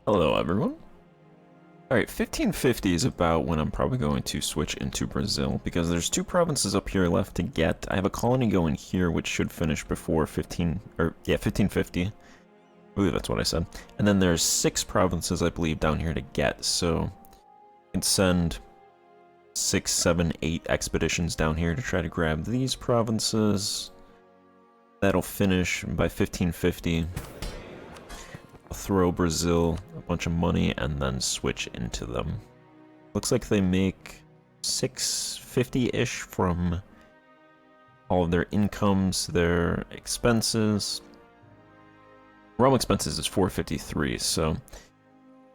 Hello, everyone. Alright, 1550 is about when I'm probably going to switch into Brazil, because there's two provinces up here left to get. I have a colony going here, which should finish before 1550. I believe that's what I said. And then there's 6 provinces, I believe, down here to get, so I can send 6, 7, 8 expeditions down here to try to grab these provinces. That'll finish by 1550. I'll throw Brazil a bunch of money and then switch into them. Looks like they make 650-ish from all of their incomes, their expenses. Realm expenses is 453, so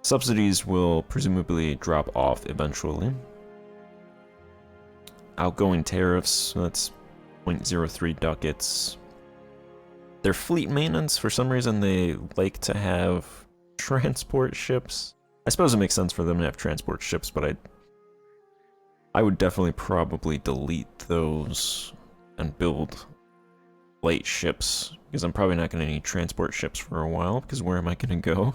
subsidies will presumably drop off eventually. Outgoing tariffs, that's 0.03 ducats. Their fleet maintenance, for some reason they like to have transport ships. I suppose it makes sense for them to have transport ships, but I would definitely probably delete those and build light ships, because I'm probably not going to need transport ships for a while, because where am I going to go?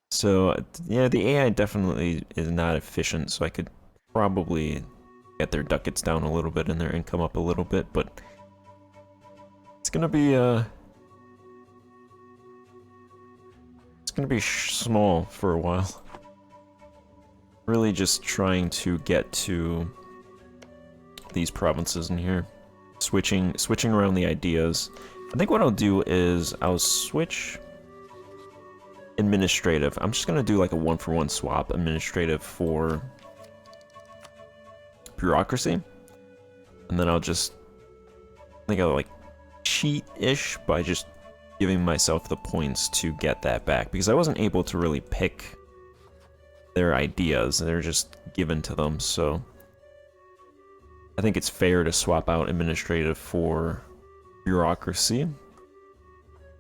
So, yeah, the AI definitely is not efficient, so I could probably get their ducats down a little bit and their income up a little bit, but it's gonna be small for a while. Really just trying to get to these provinces in here. Switching around the ideas. I think what I'll do is I'll switch administrative. I'm just gonna do like a 1-for-1 swap administrative for bureaucracy. And then I think I'll like cheat-ish by just giving myself the points to get that back, because I wasn't able to really pick their ideas. They're just given to them, so I think it's fair to swap out administrative for bureaucracy.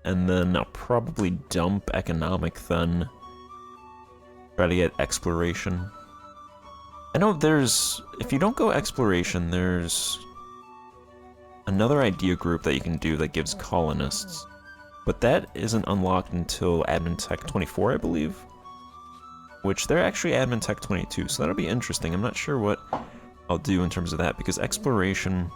And then I'll probably dump economic then. Try to get exploration. I know if you don't go exploration, there's another idea group that you can do that gives colonists, but that isn't unlocked until Admin Tech 24, I believe, which they're actually Admin Tech 22, so that'll be interesting. I'm not sure what I'll do in terms of that, because exploration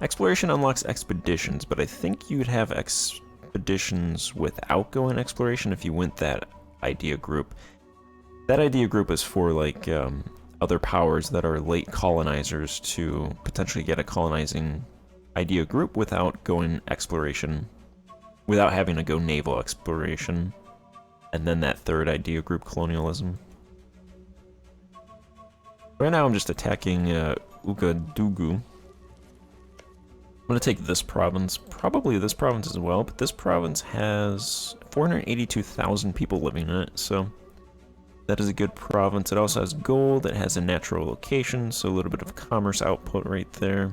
unlocks expeditions, but I think you'd have expeditions without going exploration if you went that idea group. That idea group is for like other powers that are late colonizers to potentially get a colonizing idea group without going exploration, without having to go naval exploration, and then that third idea group, colonialism. Right now I'm just attacking Ouagadougou. I'm gonna take this province, probably this province as well, but this province has 482,000 people living in it, so that is a good province. It also has gold, it has a natural location, so a little bit of commerce output right there.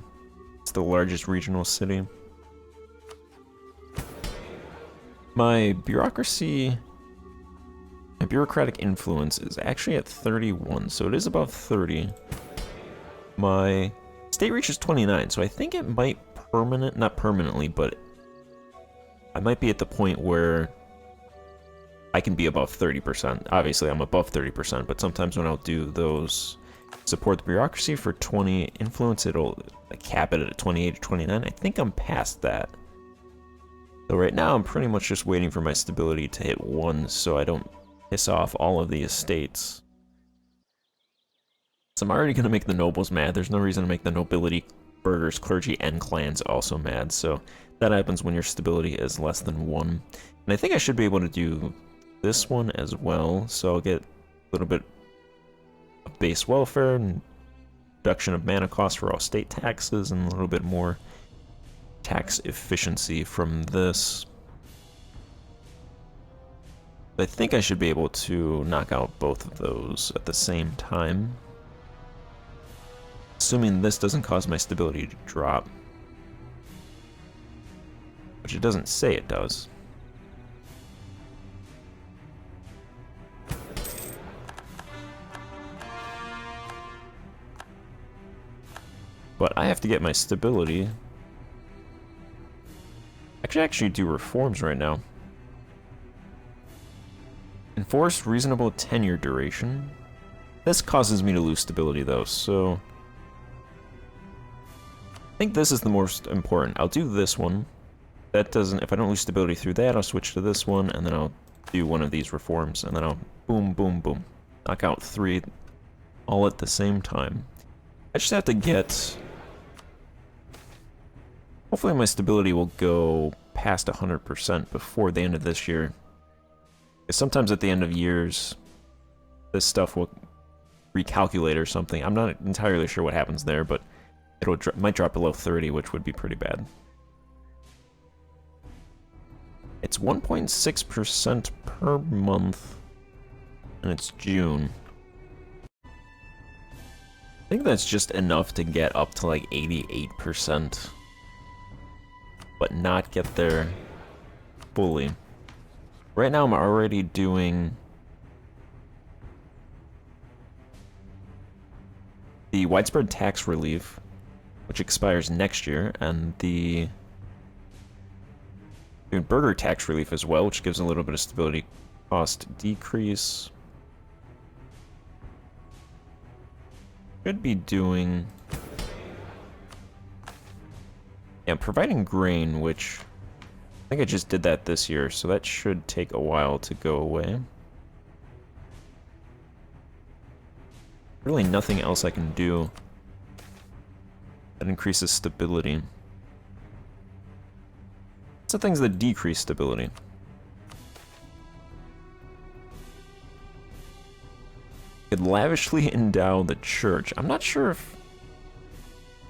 It's the largest regional city. My bureaucratic influence is actually at 31, so it is above 30. My state reach is 29, so I think it might not permanently, but I might be at the point where I can be above 30%. Obviously, I'm above 30%, but sometimes when I'll do those support the bureaucracy for 20 influence, it'll cap it at 28 or 29. I think I'm past that. So right now, I'm pretty much just waiting for my stability to hit 1 so I don't piss off all of the estates. So I'm already going to make the nobles mad. There's no reason to make the nobility, burghers, clergy, and clans also mad. So that happens when your stability is less than 1. And I think I should be able to do this one as well, so I'll get a little bit of base welfare and reduction of mana costs for all state taxes and a little bit more tax efficiency from this. I think I should be able to knock out both of those at the same time, assuming this doesn't cause my stability to drop, which it doesn't say it does. But I have to get my stability I should actually do reforms right now. Enforce reasonable tenure duration. This causes me to lose stability though, so I think this is the most important. I'll do this one. That doesn't, if I don't lose stability through that, I'll switch to this one, and then I'll do one of these reforms, and then I'll boom, boom, boom. Knock out 3 all at the same time. I just have to get... Hopefully my stability will go past 100% before the end of this year. Because sometimes at the end of years, this stuff will recalculate or something. I'm not entirely sure what happens there, but might drop below 30, which would be pretty bad. It's 1.6% per month, and it's June. I think that's just enough to get up to like 88%, but not get there fully. Right now I'm already doing the widespread tax relief, which expires next year, and the burger tax relief as well, which gives a little bit of stability. Cost decrease. Should be doing... Yeah, providing grain, which... I think I just did that this year, so that should take a while to go away. Really nothing else I can do that increases stability. It's the things that decrease stability. Could lavishly endow the church. I'm not sure if...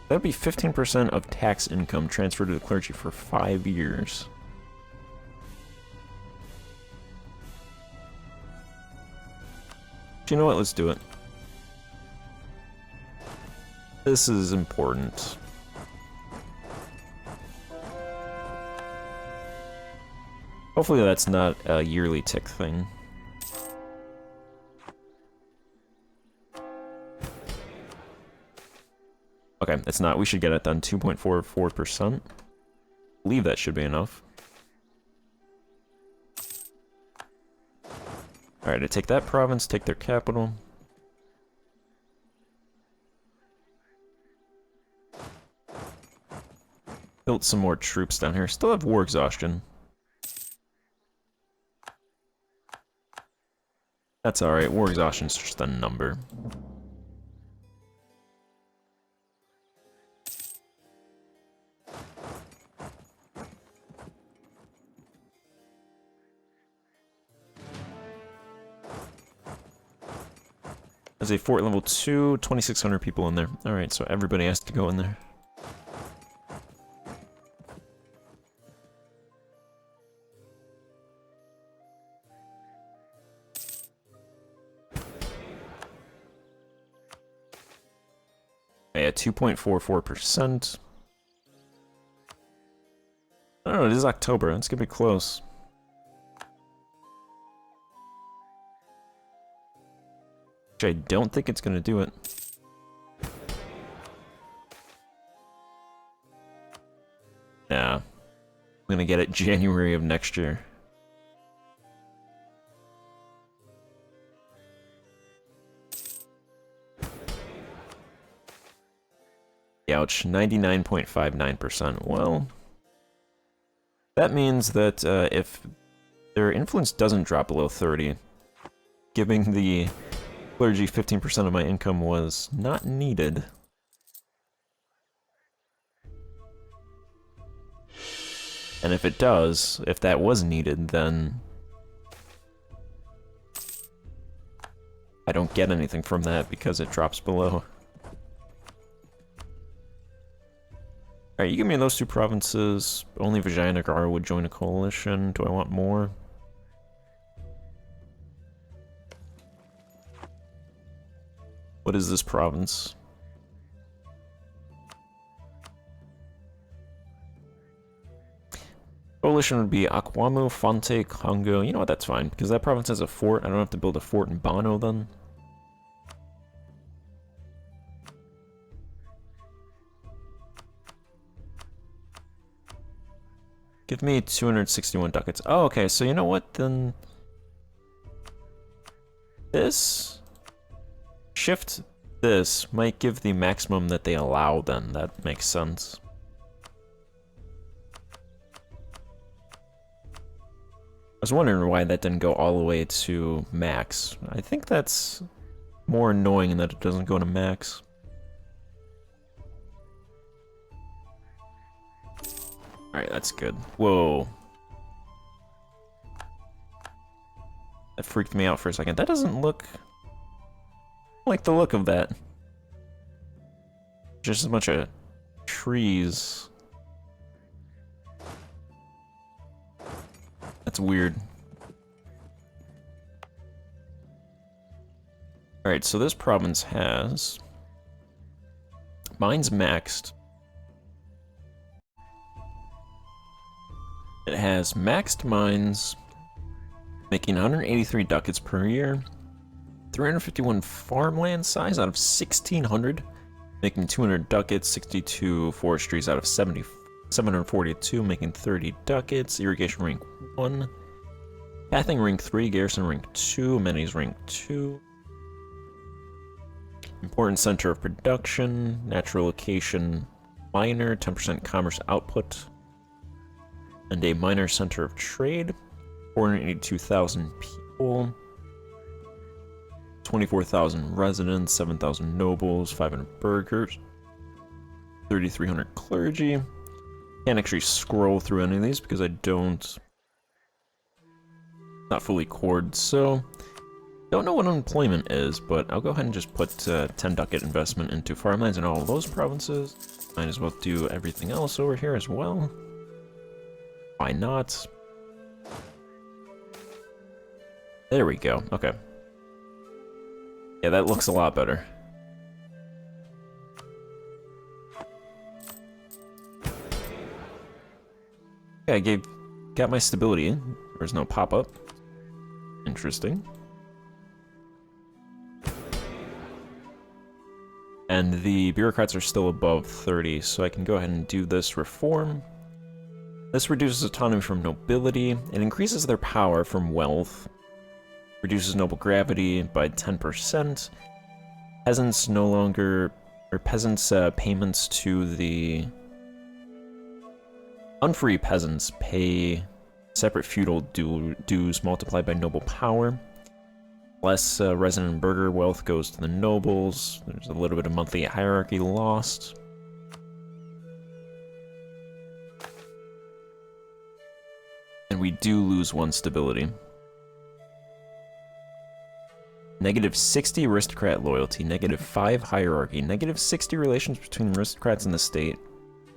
That'd be 15% of tax income transferred to the clergy for 5 years. You know what? Let's do it. This is important. Hopefully that's not a yearly tick thing. Okay, it's not. We should get it done. 2.44%. I believe that should be enough. Alright, I take that province, take their capital. Built some more troops down here. Still have war exhaustion. That's alright, war exhaustion's just a number. There's a fort level 2, 2,600 people in there. Alright, so everybody has to go in there. Yeah, 2.44%. I don't know, it is October. It's gonna be close. I don't think it's gonna do it. Yeah. I'm gonna get it January of next year. Ouch, 99.59%. Well, that means that if their influence doesn't drop below 30, giving the clergy 15% of my income was not needed. And if it does, if that was needed, then I don't get anything from that because it drops below. Alright, you give me those 2 provinces. Only Vijayanagara would join a coalition. Do I want more? What is this province? Coalition would be Akwamu, Fonte, Congo. You know what, that's fine, because that province has a fort. I don't have to build a fort in Bono then. Give me 261 ducats. Oh, okay, so you know what, then... This... Shift this might give the maximum that they allow then. That makes sense. I was wondering why that didn't go all the way to max. I think that's more annoying that it doesn't go to max. Alright, that's good. Whoa. That freaked me out for a second. That doesn't look... I like the look of that. Just a bunch of trees. That's weird. Alright, so this province has... Mine's maxed. It has maxed mines, making 183 ducats per year, 351 farmland size out of 1,600, making 200 ducats, 62 forestries out of 742, making 30 ducats, irrigation rank 1, pathing rank 3, garrison rank 2, amenities rank 2, important center of production, natural location minor, 10% commerce output, and a minor center of trade, 482,000 people, 24,000 residents, 7,000 nobles, 500 burghers, 3,300 clergy. Can't actually scroll through any of these because I don't... Not fully cored, so... Don't know what unemployment is, but I'll go ahead and just put 10 ducat investment into farmlands in all of those provinces. Might as well do everything else over here as well. Why not? There we go. Okay. Yeah, that looks a lot better. Okay, got my stability in. There's no pop-up. Interesting. And the bureaucrats are still above 30, so I can go ahead and do this reform. This reduces autonomy from nobility. It increases their power from wealth. Reduces noble gravity by 10%. Peasants no longer... Or peasants' payments to the... Unfree peasants pay separate feudal dues multiplied by noble power. Less resident and burgher wealth goes to the nobles. There's a little bit of monthly hierarchy lost. And we do lose 1 stability. -60 aristocrat loyalty, -5 hierarchy, -60 relations between aristocrats and the state,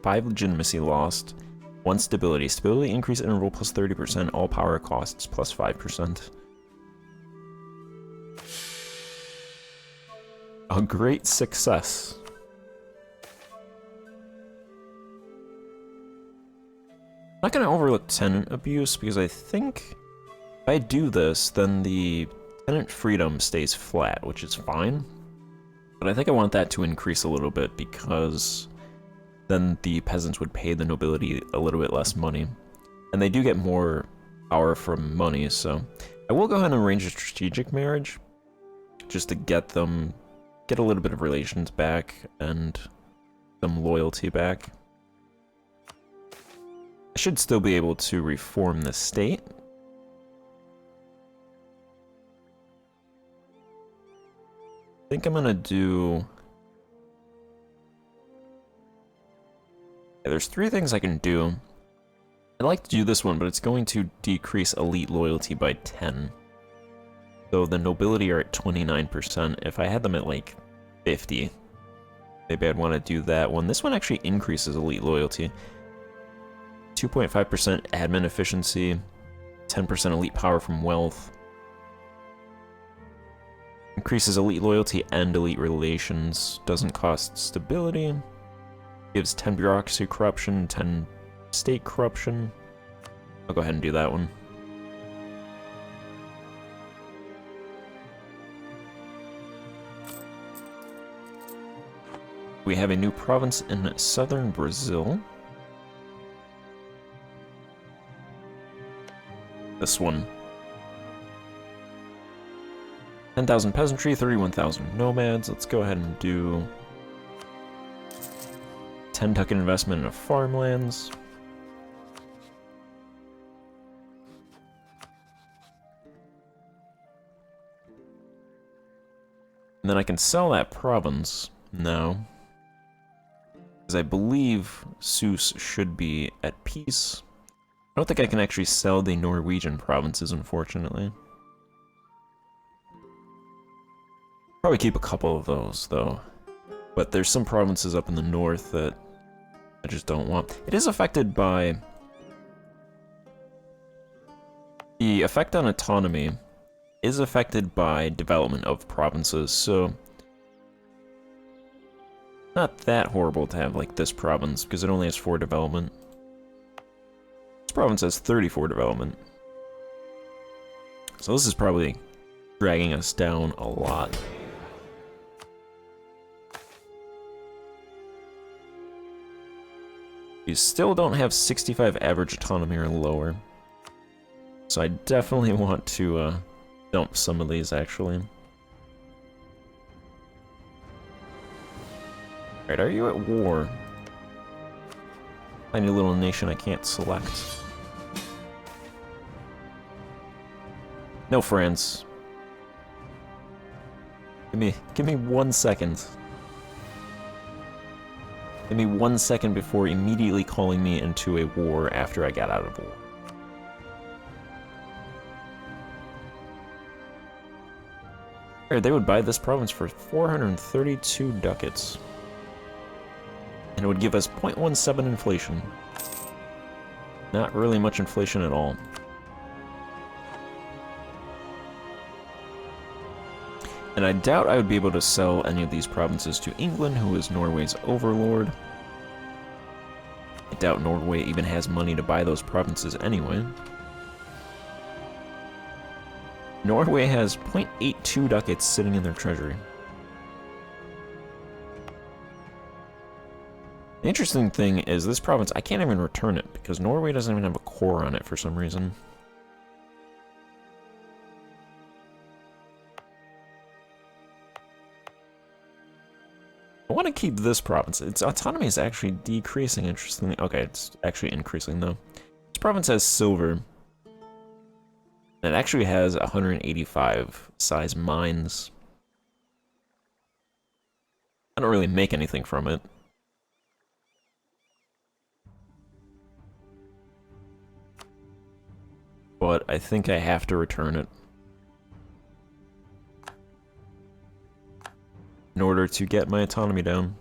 5 legitimacy lost, 1 stability. Stability increase interval plus 30%, all power costs plus 5%. A great success. I'm not going to overlook tenant abuse because I think if I do this, then the tenant freedom stays flat, which is fine. But I think I want that to increase a little bit because then the peasants would pay the nobility a little bit less money. And they do get more power from money, so I will go ahead and arrange a strategic marriage just to get a little bit of relations back and some loyalty back. I should still be able to reform the state. I think I'm gonna do... Yeah, there's 3 things I can do. I'd like to do this one, but it's going to decrease elite loyalty by 10. So the nobility are at 29%. If I had them at like 50, maybe I'd want to do that one. This one actually increases elite loyalty. 2.5% admin efficiency, 10% elite power from wealth. Increases elite loyalty and elite relations. Doesn't cost stability. Gives 10 bureaucracy corruption, 10 state corruption. I'll go ahead and do that one. We have a new province in southern Brazil. this one. 10,000 peasantry, 31,000 nomads. Let's go ahead and do 10 ducat investment in farmlands. And then I can sell that province now. Because I believe Seuss should be at peace. I don't think I can actually sell the Norwegian provinces, unfortunately. Probably keep a couple of those, though. But there's some provinces up in the north that I just don't want. It is affected by... The effect on autonomy is affected by development of provinces, so... Not that horrible to have, like, this province, because it only has 4 development. This province has 34 development. So this is probably dragging us down a lot. You still don't have 65 average autonomy or lower. So I definitely want to dump some of these, actually. Alright, are you at war? Tiny little nation I can't select. No, France. Give me 1 second. Give me 1 second before immediately calling me into a war after I got out of war. Alright, they would buy this province for 432 ducats. And it would give us 0.17 inflation. Not really much inflation at all. And I doubt I would be able to sell any of these provinces to England, who is Norway's overlord. I doubt Norway even has money to buy those provinces anyway. Norway has 0.82 ducats sitting in their treasury. The interesting thing is this province, I can't even return it, because Norway doesn't even have a core on it for some reason. I want to keep this province. Its autonomy is actually decreasing, interestingly. Okay, it's actually increasing, though. This province has silver. It actually has 185 size mines. I don't really make anything from it. But I think I have to return it in order to get my autonomy down.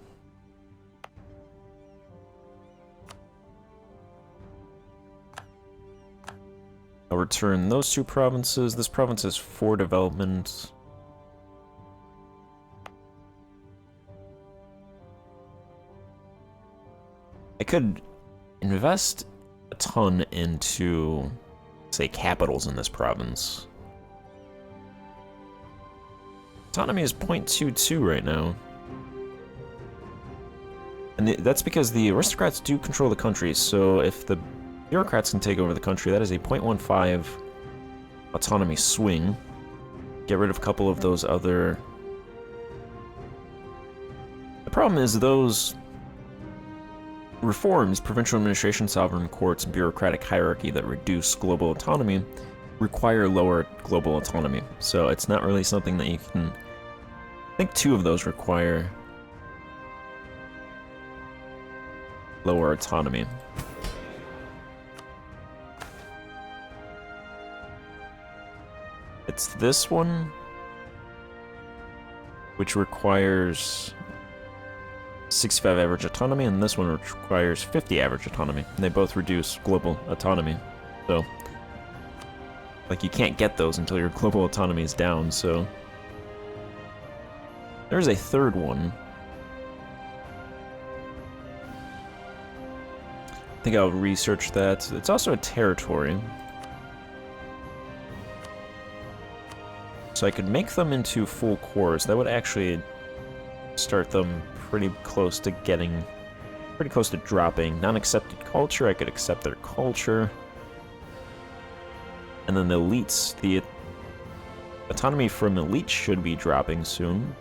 I'll return those 2 provinces. This province has 4 development. I could invest a ton into, say, capitals in this province. Autonomy is 0.22 right now. And that's because the aristocrats do control the country, so if the bureaucrats can take over the country, that is a 0.15 autonomy swing. Get rid of a couple of those other... The problem is those reforms, provincial administration, sovereign courts, and bureaucratic hierarchy that reduce global autonomy require lower global autonomy. So it's not really something that you can... I think 2 of those require lower autonomy. It's this one, which requires 65 average autonomy, and this one which requires 50 average autonomy. And they both reduce global autonomy. So, like, you can't get those until your global autonomy is down, so... There's a third one. I think I'll research that. It's also a territory. So I could make them into full cores. That would actually start them pretty close to getting... pretty close to dropping. Non-accepted culture, I could accept their culture. And then the elites, the autonomy from elites should be dropping soon.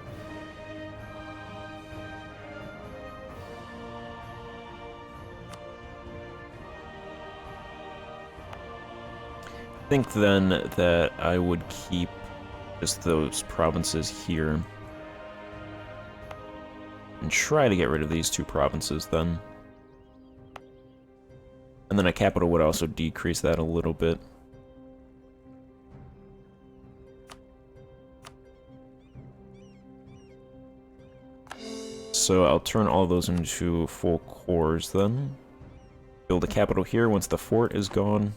I think then that I would keep just those provinces here. And try to get rid of these two provinces then. And then a capital would also decrease that a little bit. So I'll turn all those into full cores then. Build a capital here once the fort is gone.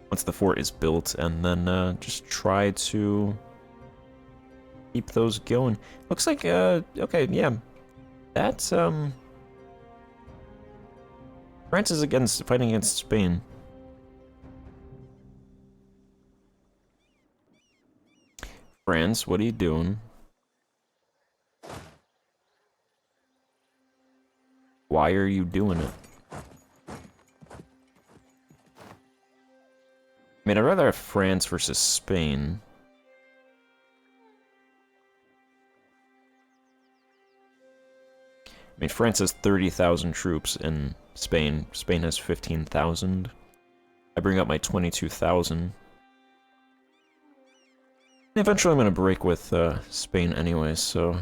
Once the fort is built, and then just try to keep those going. Looks like, okay, yeah. That's, France is fighting against Spain. France, what are you doing? Why are you doing it? I mean, I'd rather have France versus Spain. I mean, France has 30,000 troops and Spain has 15,000. I bring up my 22,000. Eventually I'm going to break with Spain anyway, so...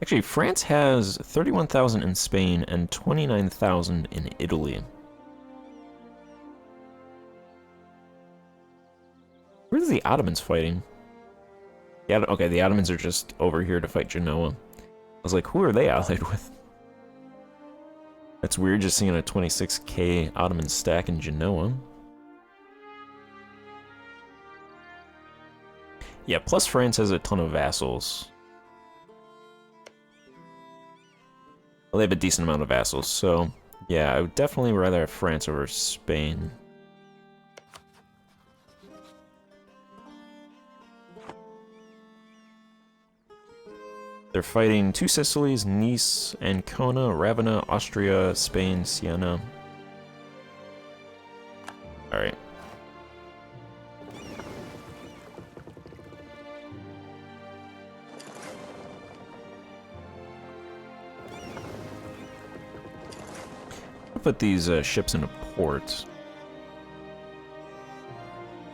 Actually, France has 31,000 in Spain and 29,000 in Italy. Where are the Ottomans fighting? Yeah, okay, the Ottomans are just over here to fight Genoa. I was like, who are they allied with? That's weird, just seeing a 26k Ottoman stack in Genoa. Yeah, plus France has a ton of vassals. Well, they have a decent amount of vassals, so... Yeah, I would definitely rather have France over Spain. They're fighting two Sicilies, Nice, Ancona, Ravenna, Austria, Spain, Siena. Alright. I'll put these ships into port.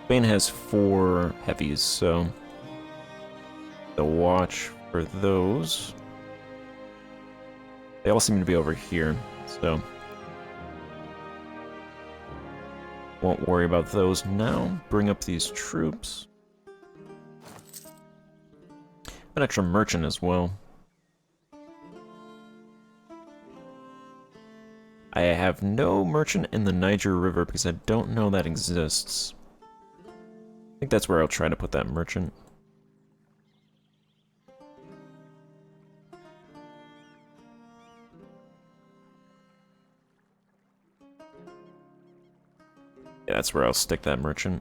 Spain has 4 heavies, so... The watch for those. They all seem to be over here, so won't worry about those now. Bring up these troops. An extra merchant as well. I have no merchant in the Niger River because I don't know that exists. I think that's where I'll try to put that merchant. Yeah, that's where I'll stick that merchant.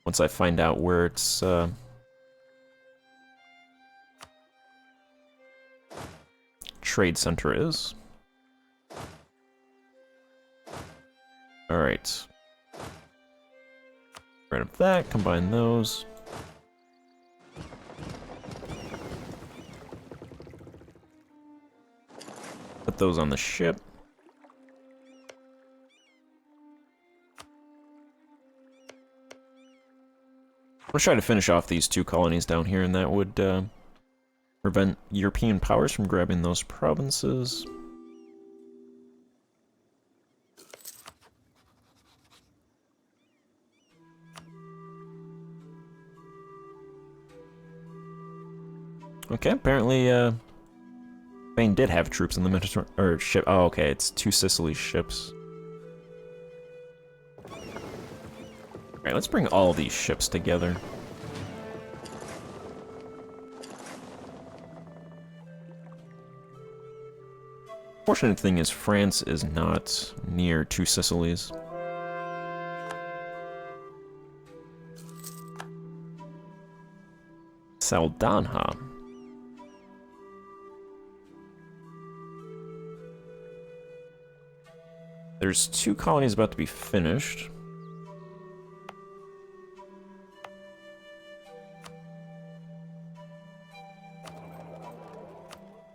Once I find out where its trade center is. Alright. Right up that, combine those. Put those on the ship. I'm gonna try to finish off these 2 colonies down here, and that would prevent European powers from grabbing those provinces. Okay, apparently Spain did have troops in the Mediterranean, or ship. Oh, okay, it's 2 Sicily ships. Alright, let's bring all these ships together. Fortunate thing is France is not near 2 Sicilies. Saldanha. There's 2 colonies about to be finished.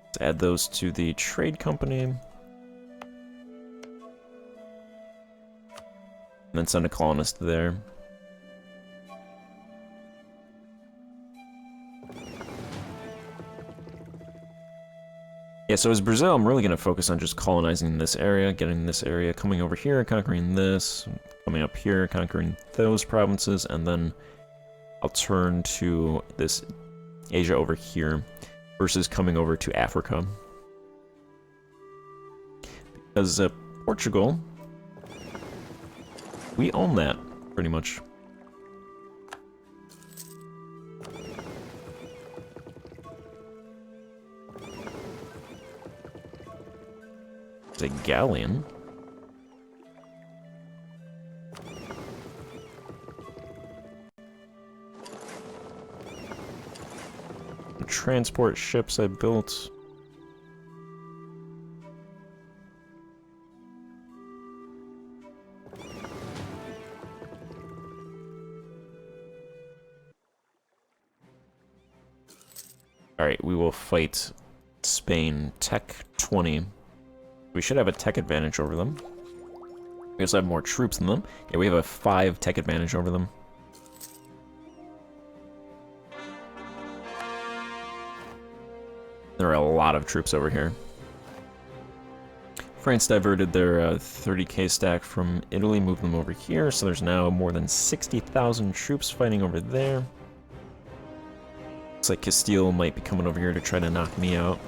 Let's add those to the trade company. And then send a colonist there. Yeah, so as Brazil, I'm really going to focus on just colonizing this area, getting this area, coming over here, conquering this, coming up here, conquering those provinces, and then I'll turn to this Asia over here versus coming over to Africa. Because Portugal, we own that, pretty much. It's a galleon. Transport ships I built. Alright, we will fight Spain. Tech 20. We should have a tech advantage over them. We also have more troops than them. Yeah, we have a 5 tech advantage over them. There are a lot of troops over here. France diverted their 30k stack from Italy, moved them over here, so there's now more than 60,000 troops fighting over there. Looks like Castile might be coming over here to try to knock me out.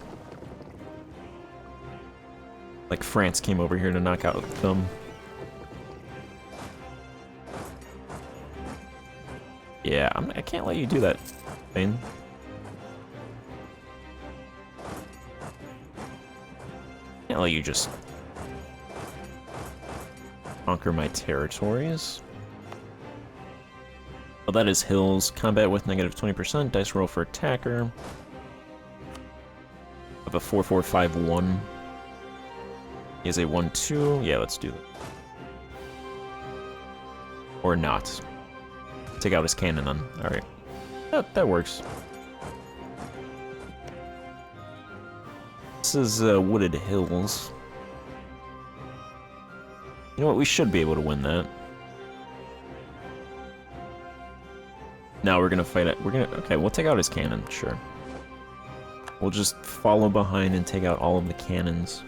Like France came over here to knock out them. Yeah, I can't let you do that, Spain. Can't let you just conquer my territories. Well, that is hills. Combat with negative 20%. Dice roll for attacker. Of a 4-4-5-1. He has a 1-2. Yeah, let's do that. Or not. Take out his cannon then. Alright. That works. This is wooded hills. You know what? We should be able to win that. Now we're gonna fight it. Okay, we'll take out his cannon, sure. We'll just follow behind and take out all of the cannons.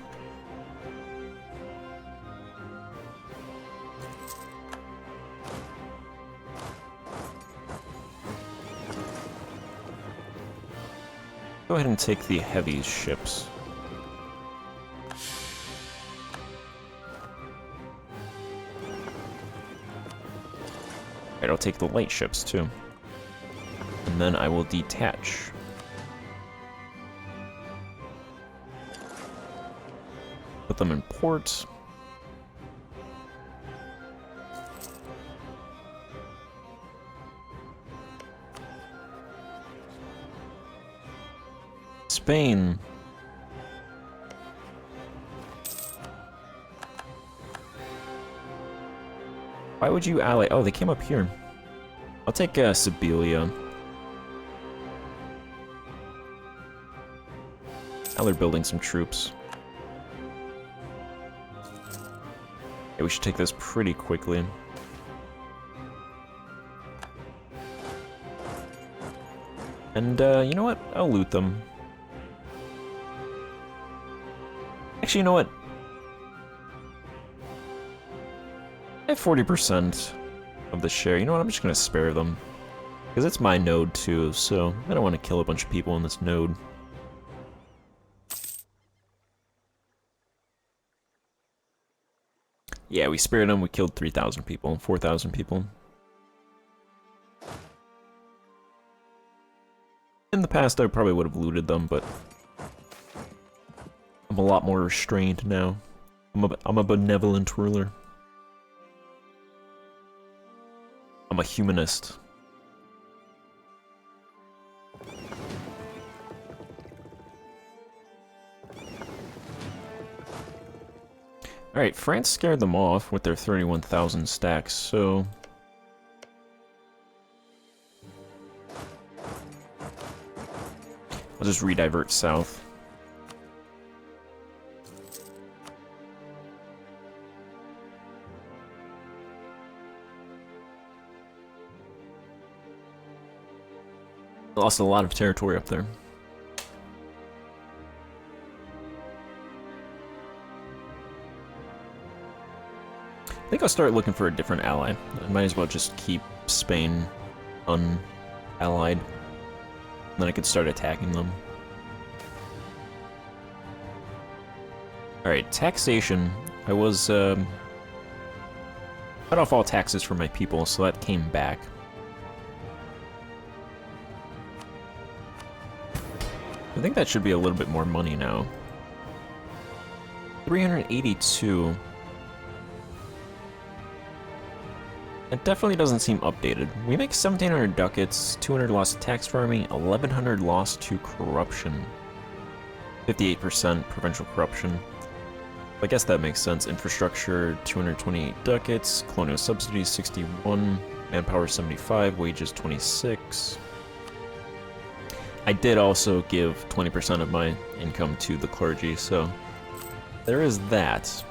Go ahead and take the heavy ships. Alright, I'll take the light ships too. And then I will detach. Put them in port. Spain. Why would you ally? Oh, they came up here. I'll take Siberia. Now they're building some troops. Yeah, we should take this pretty quickly. And, you know what? I'll loot them. Actually, you know what? I have 40% of the share. You know what? I'm just gonna spare them. Because it's my node too, so I don't want to kill a bunch of people in this node. Yeah, we spared them. We killed 3,000 people, 4,000 people. In the past, I probably would have looted them, but I'm a lot more restrained now. I'm a benevolent ruler. I'm a humanist. Alright, France scared them off with their 31,000 stacks, so... I'll just redivert south. Lost a lot of territory up there. I think I'll start looking for a different ally. I might as well just keep Spain unallied. Then I could start attacking them. Alright, taxation. I was, cut off all taxes for my people, so that came back. I think that should be a little bit more money now. 382. It definitely doesn't seem updated. We make 1,700 ducats, 200 lost to tax farming, 1,100 lost to corruption. 58% provincial corruption. I guess that makes sense. Infrastructure, 228 ducats, colonial subsidies, 61, manpower, 75, wages, 26. I did also give 20% of my income to the clergy, so there is that.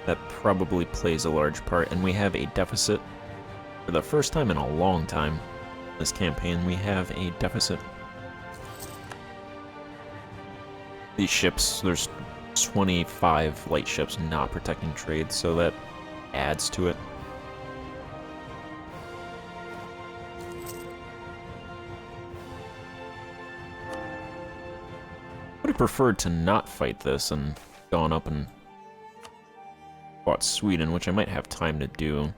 That probably plays a large part, and we have a deficit. For the first time in a long time, this campaign, we have a deficit. These ships, there's 25 light ships not protecting trade, so that adds to it. I would have preferred to not fight this and gone up and fought Sweden, which I might have time to do.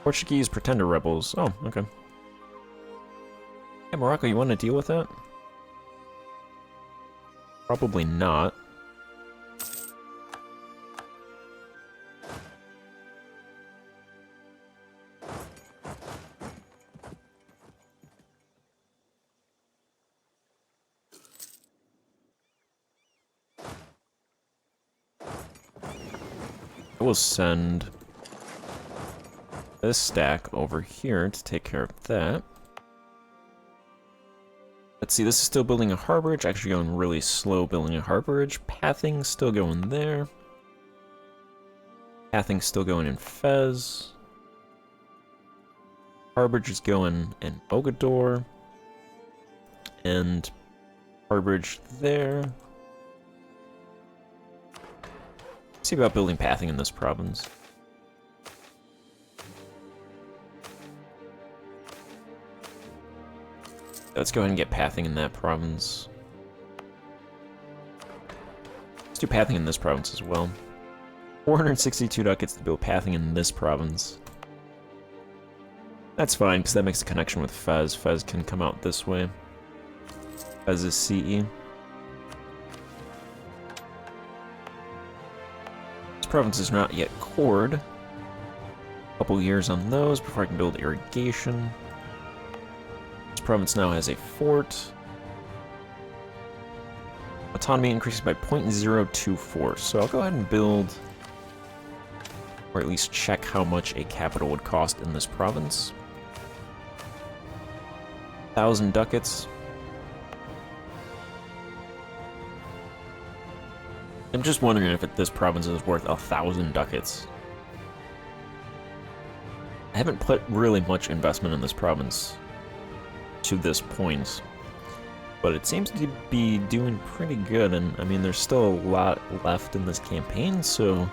Portuguese pretender rebels. Oh, okay. Hey, Morocco, you want to deal with that? Probably not. I will send this stack over here to take care of that. Let's see, this is still building a harborage, actually going really slow building a harborage. Pathing still going there. Pathing still going in Fez. Harborage is going in Mogador. And harborage there. See about building pathing in this province. Let's go ahead and get pathing in that province. Let's do pathing in this province as well. 462 ducats to build pathing in this province. That's fine, because that makes a connection with Fez. Fez can come out this way. Fez is CE. Province is not yet cored. A couple years on those before I can build irrigation. This province now has a fort. Autonomy increases by 0.024, so I'll go ahead and build, or at least check how much a capital would cost in this province. 1,000 ducats. I'm just wondering if this province is worth 1,000 ducats. I haven't put really much investment in this province to this point, but it seems to be doing pretty good, and I mean, there's still a lot left in this campaign, so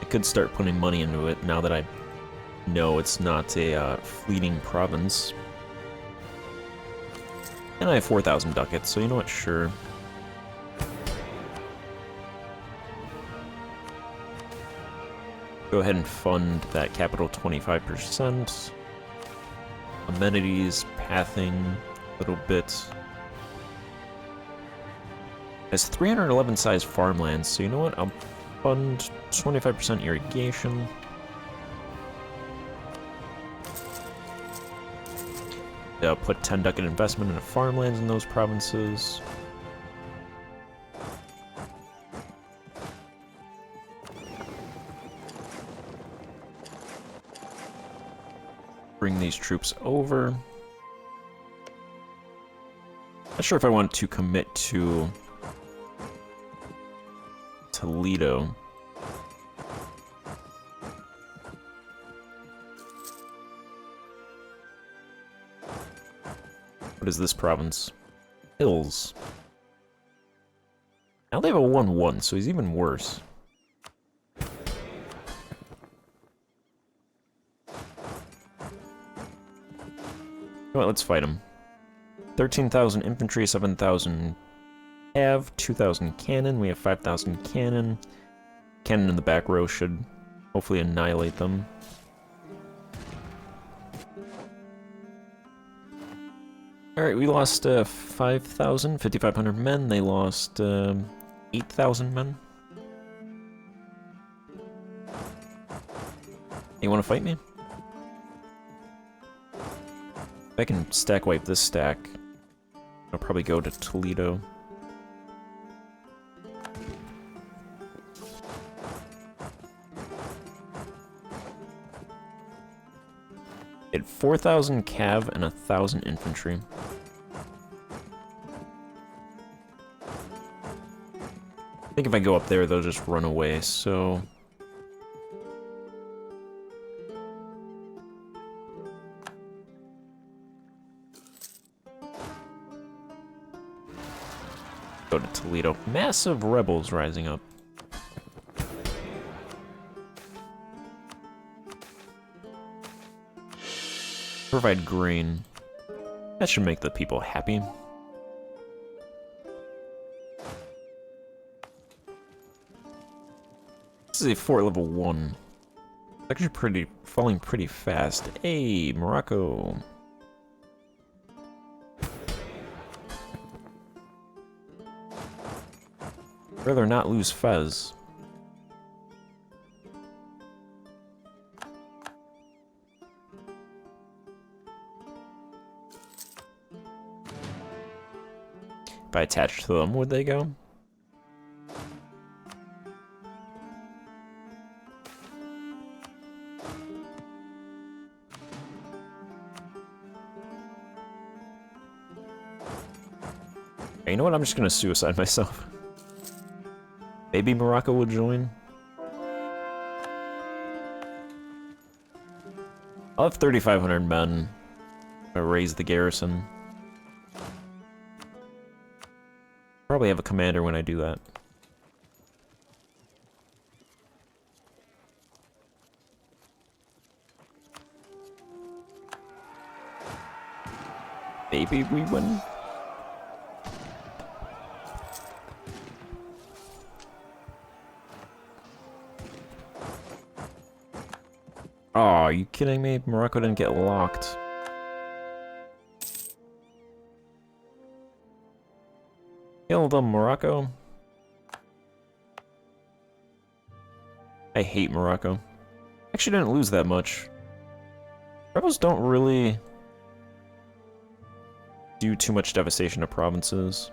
I could start putting money into it now that I know it's not a fleeting province. And I have 4,000 ducats, so you know what, sure. Go ahead and fund that capital 25%. Amenities, pathing, a little bit. Has 311 size farmlands, so you know what? I'll fund 25% irrigation. Put 10 ducat investment into farmlands in those provinces. Bring these troops over. Not sure if I want to commit to Toledo. What is this province? Hills. Now they have a 1-1, so he's even worse. Well, let's fight him. 13,000 infantry, 7,000 cav, 2,000 cannon. We have 5,000 cannon. Cannon in the back row should hopefully annihilate them. Alright, we lost 5,000, 5,500 men. They lost 8,000 men. You want to fight me? If I can stack wipe this stack, I'll probably go to Toledo. It 4,000 cav and 1,000 infantry. I think if I go up there, they'll just run away, so... Go to Toledo. Massive rebels rising up. Provide grain. That should make the people happy. This is a fort level 1. It's actually falling pretty fast. Hey, Morocco. Rather not lose Fez. If I attach to them, would they go? Hey, you know what? I'm just gonna suicide myself. Maybe Morocco will join. I'll have 3,500 men. I raise the garrison. Probably have a commander when I do that. Maybe we win. Oh, are you kidding me? Morocco didn't get locked. Kill them, Morocco. I hate Morocco. Actually didn't lose that much. Rebels don't really do too much devastation to provinces.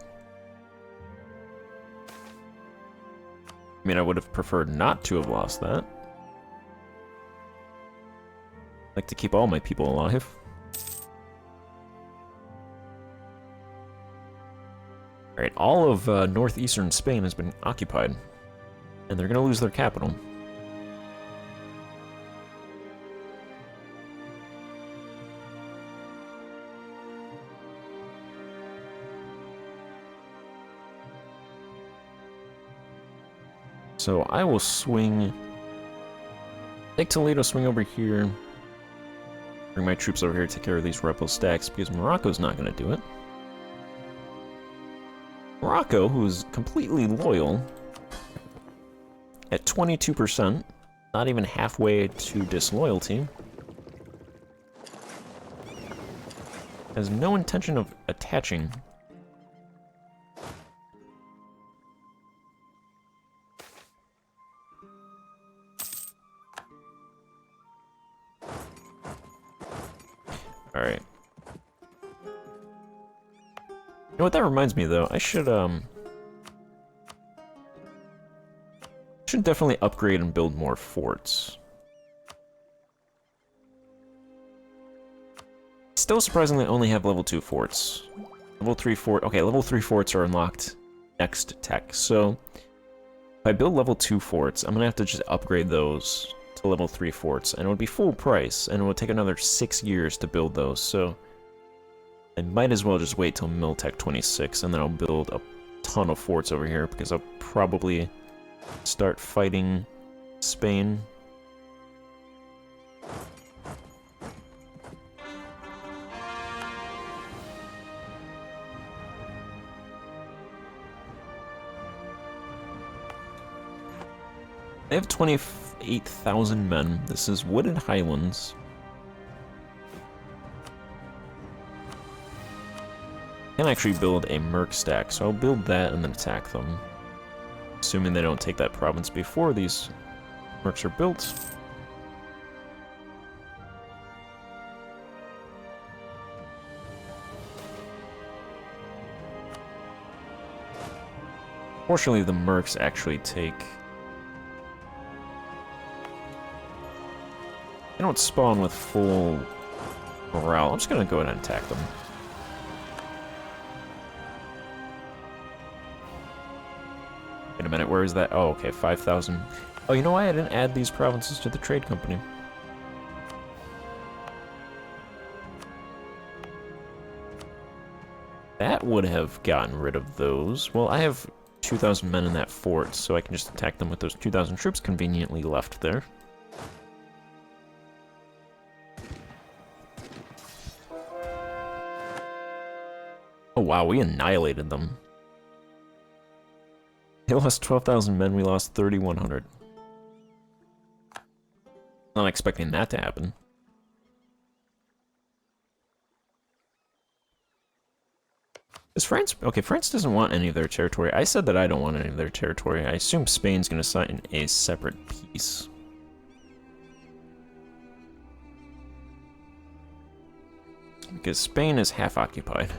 I mean, I would have preferred not to have lost that. I'd like to keep all my people alive. Alright, all of northeastern Spain has been occupied. And they're gonna lose their capital. So I will swing... Take Toledo, swing over here. Bring my troops over here to take care of these rebel stacks, because Morocco's not gonna do it. Morocco, who's completely loyal, at 22%, not even halfway to disloyalty, has no intention of attaching. Alright. know what that reminds me though? I should definitely upgrade and build more forts. Still surprisingly only have level 2 forts. Level 3 fort, okay, level 3 forts are unlocked next tech, so if I build level 2 forts, I'm gonna have to just upgrade those to level 3 forts, and it would be full price, and it would take another 6 years to build those, so I might as well just wait till Miltech 26, and then I'll build a ton of forts over here, because I'll probably start fighting Spain. I have 28,000 men. This is Wooded Highlands. I can actually build a merc stack, so I'll build that and then attack them. Assuming they don't take that province before these mercs are built. Fortunately, the mercs actually take... They don't spawn with full morale. I'm just gonna go ahead and attack them. Wait a minute, where is that? Oh, okay, 5,000. Oh, you know why I didn't add these provinces to the trade company? That would have gotten rid of those. Well, I have 2,000 men in that fort, so I can just attack them with those 2,000 troops conveniently left there. Oh wow, we annihilated them. They lost 12,000 men, we lost 3,100. Not expecting that to happen. Is France... Okay, France doesn't want any of their territory. I said that I don't want any of their territory. I assume Spain's gonna sign a separate peace. Because Spain is half occupied.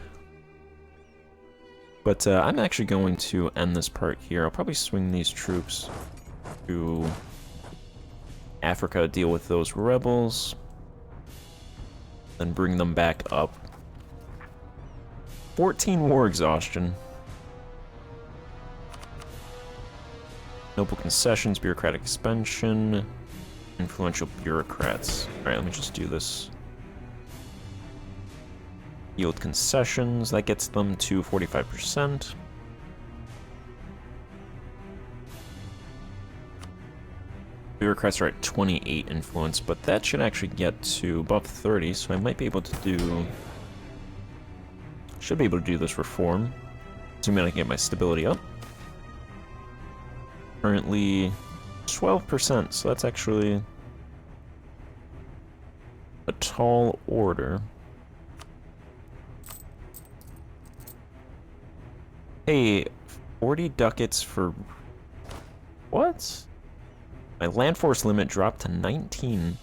But I'm actually going to end this part here. I'll probably swing these troops to Africa, deal with those rebels, then bring them back up. 14 war exhaustion. Noble concessions, bureaucratic expansion, influential bureaucrats. Alright, let me just do this. Yield concessions, that gets them to 45%. Bureaucrats are at 28 influence, but that should actually get to above 30, so I might be able to do... Should be able to do this reform. Assuming I can get my stability up. Currently 12%, so that's actually a tall order. Hey, 40 ducats for... What? My land force limit dropped to 19.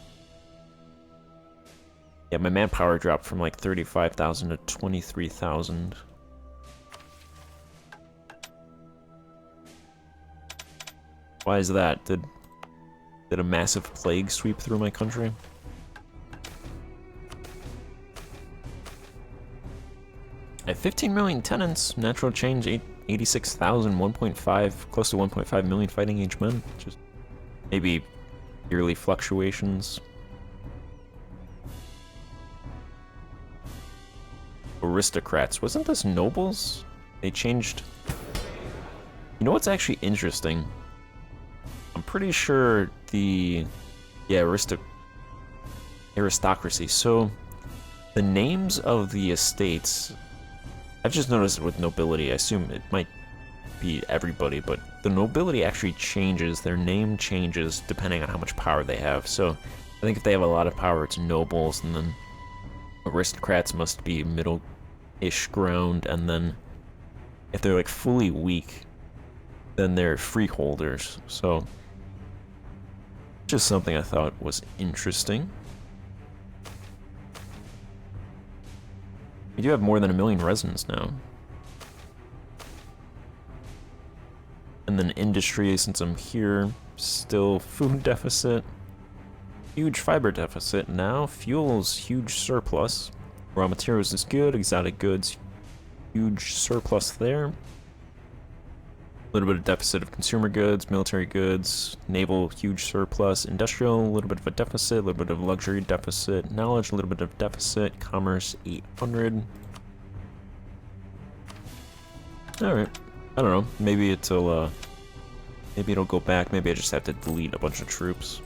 Yeah, my manpower dropped from like 35,000 to 23,000. Why is that? Did a massive plague sweep through my country? I have 15 million tenants, natural change 86,000, 1.5, close to 1.5 million fighting age men. Just maybe yearly fluctuations. Aristocrats. Wasn't this nobles? They changed... You know what's actually interesting? I'm pretty sure the... Yeah, aristocracy. So, the names of the estates... I've just noticed it with nobility. I assume it might be everybody, but the nobility actually changes. Their name changes depending on how much power they have. So, I think if they have a lot of power, it's nobles, and then aristocrats must be middle-ish ground, and then if they're like fully weak, then they're freeholders. So, just something I thought was interesting. We do have more than 1 million residents now. then industry, since I'm here, still food deficit. Huge fiber deficit. Now fuel's huge surplus. Raw materials is good, exotic goods, huge surplus there. A little bit of deficit of consumer goods, military goods, naval, huge surplus, industrial, a little bit of a deficit, a little bit of luxury deficit, knowledge, a little bit of deficit, commerce, 800. Alright, I don't know, maybe it'll go back, maybe I just have to delete a bunch of troops.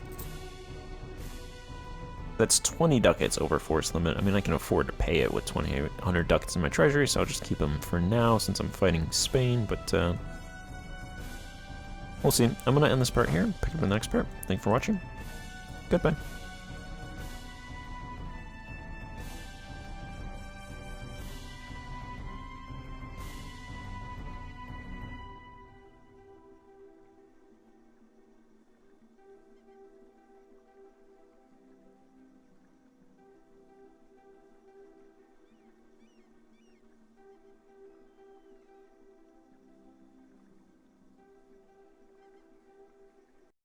That's 20 ducats over force limit. I mean, I can afford to pay it with 2,800 ducats in my treasury, so I'll just keep them for now since I'm fighting Spain, but we'll see. I'm going to end this part here, pick up in the next part. Thank you for watching. Goodbye.